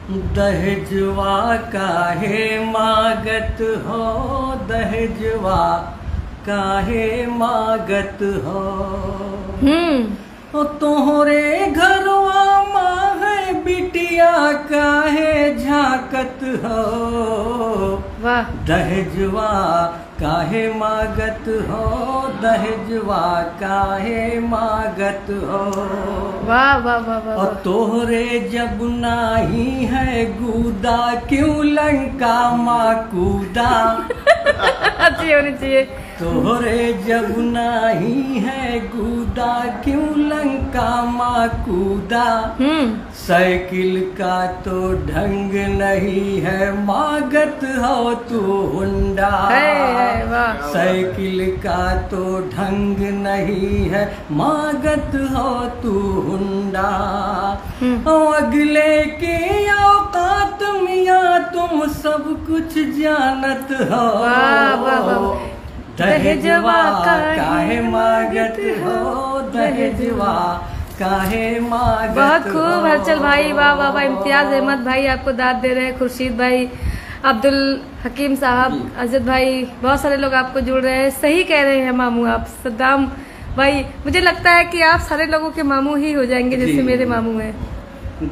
दहेजवा काहे मागत हो, दहेजवा काहे मागत हो। ओ तोहरे घरवा माहे बिटिया काहे झाकत हो। वाह। दहेजवा काहे मागत हो, दहेजवा काहे मागत हो। वाह वाह वाह वाह। और तोहरे जब नाही है गुदा क्यों लंका माँ कूदा। अच्छी होनी चाहिए। तोहरे जब नाही है गुदा क्यों लंका माँ कूदा। साइकिल का तो ढंग नहीं है मागत हो तू हुंडा। साइकिल का तो ढंग नहीं है मागत हो तू हुंडा। अगले के औकात मियाँ तुम सब कुछ जानत हो। दहेजवा काहे मागत हो, दहेजवा काहे मागत। बहुत खूब हलचल भाई, वाह वाह वाह। इम्तियाज अहमद भाई आपको दाद दे रहे हैं, खुर्शीद भाई, अब्दुल हकीम साहब, अजद भाई, बहुत सारे लोग आपको जुड़ रहे हैं। सही कह रहे हैं मामू आप। सद्दाम भाई, मुझे लगता है कि आप सारे लोगों के मामू ही हो जाएंगे जैसे मेरे मामू हैं।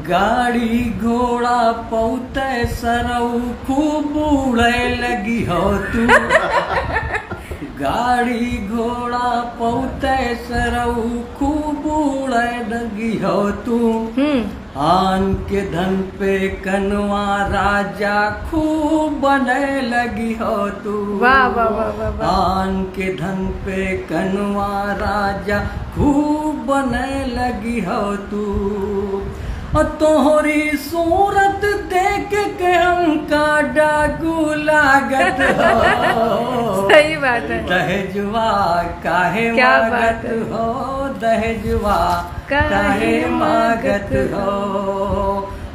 गाड़ी घोड़ा पौते सरऊ खूब उड़े लगी हो तू। गाड़ी घोड़ा पौते सरऊ खूब उड़े लगी हो तू। आन के धन पे कनवा राजा खूब बने लगी हो तू। वाह वाह वाह वाह। आन के धन पे कनवा राजा खूब बने लगी हो तू। और तोहरी सूरत देख के हमका डाकू लागत हो। सही बात है। दहेजवा काहे मागत हो, दहेजवा काहे मागत हो।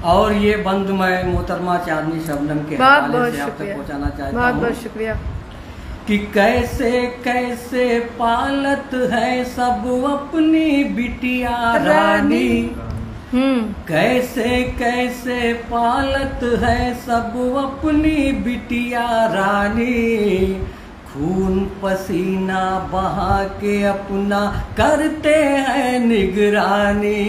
और ये बंद मैं मोहतरमा चांदनी शबनम के हवाले से आप तक पहुँचाना चाहता हूँ। बहुत बहुत शुक्रिया। कि कैसे कैसे पालत है सब अपनी बिटिया रानी। कैसे कैसे पालत है सब अपनी बिटिया रानी। खून पसीना बहा के अपना करते हैं निगरानी।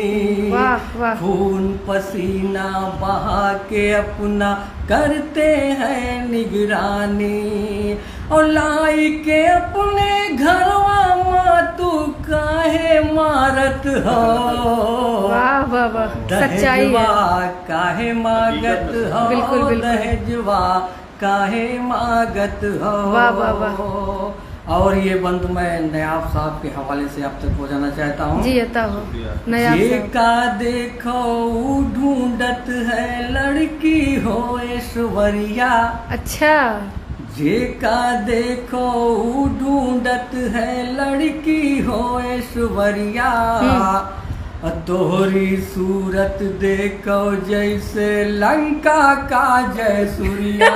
वाह वाह। खून पसीना बहा के अपना करते हैं निगरानी। और लाई के अपने घरवा माँ तू काहे मारत हो। वाह वाह वाह। सच्चाई है। काहे मागत हो, बिल्कुल बिल्कुल। दहेजवा काहे मागत हो। वाह वाह वाह। और ये बंद मैं नयाब साहब के हवाले से आप तक पहुँचाना चाहता हूँ। जी अता हो नयाब ये साहब। का देखो ढूंढत है लड़की हो ऐश्वर्या। अच्छा। जे का देखो ढूंढत है लड़की हो ऐश्वर्या। तोहरी सूरत देखो जैसे लंका का जय सूर्या।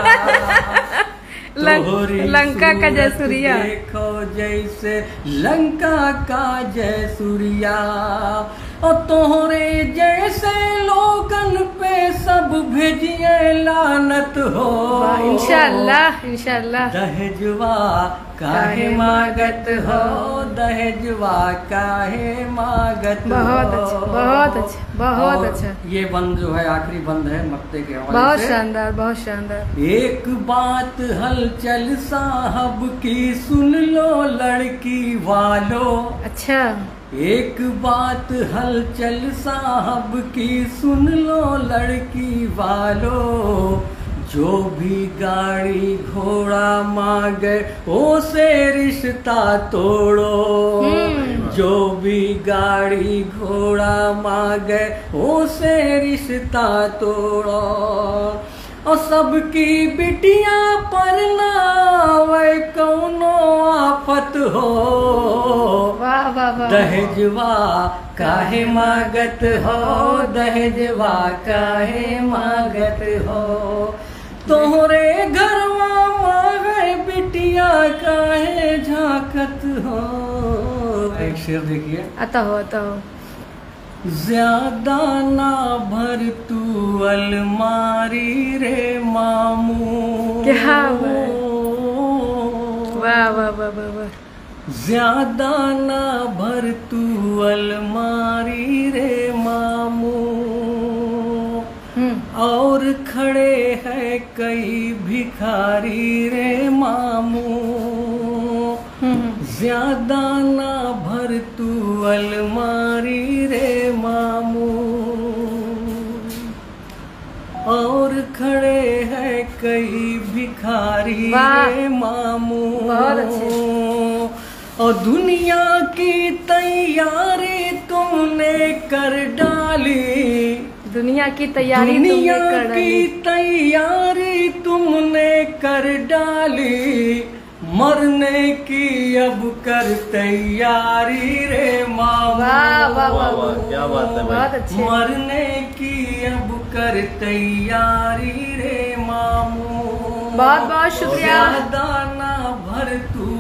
लंका का जय सूर्या। देखो जैसे लंका का जय सूर्या। और तोहरे जैसे लोगन पे सब भेजिए लानत हो। इंशाअल्लाह इंशाअल्लाह। दहेजवा काहे मागत हो, दहेजवा काहे मागत हो। बहुत अच्छा बहुत अच्छा बहुत अच्छा। ये बंद जो है आखिरी बंद है मक्ते के हवाले से। बहुत शानदार बहुत शानदार। एक बात हलचल साहब की सुन लो लड़की वालों। अच्छा। एक बात हलचल साहब की सुन लो लड़की वालों। जो भी गाड़ी घोड़ा मांगे उसे रिश्ता तोड़ो। जो भी गाड़ी घोड़ा मांगे उसे रिश्ता तोड़ो। और सबकी बिटिया पर ना वे कौनो आफत हो। वाह वाह वाह। दहेजवा काहे मागत हो, दहेजवा काहे मागत हो। तोहरे घरवा मांगे बिटिया काहे झाकत हो। एक शेर देखिए। आता हो आता हो। ज्यादा ना भर तू अलमारी रे मामू। क्या बात, वाह वाह वाह वाह वाह। ज्यादा ना भर तू अलमारी रे मामू। और खड़े हैं कई भिखारी रे मामू। ज्यादा ना भर तू अलमारी रे मामू। और खड़े हैं कई भिखारी रे मामू। बहुत अच्छे। और दुनिया की तैयारी तुमने कर डाली। दुनिया की तैयारी दुनिया तुमने कर डाली। की तैयारी तुमने कर डाली। मरने की अब कर तैयारी रे मामू। वाह वाह वाह वाह, क्या बात है भाई। बहुत अच्छे। मरने की अब कर तैयारी रे मामू। बहुत बहुत शुक्रिया। दाना भर तू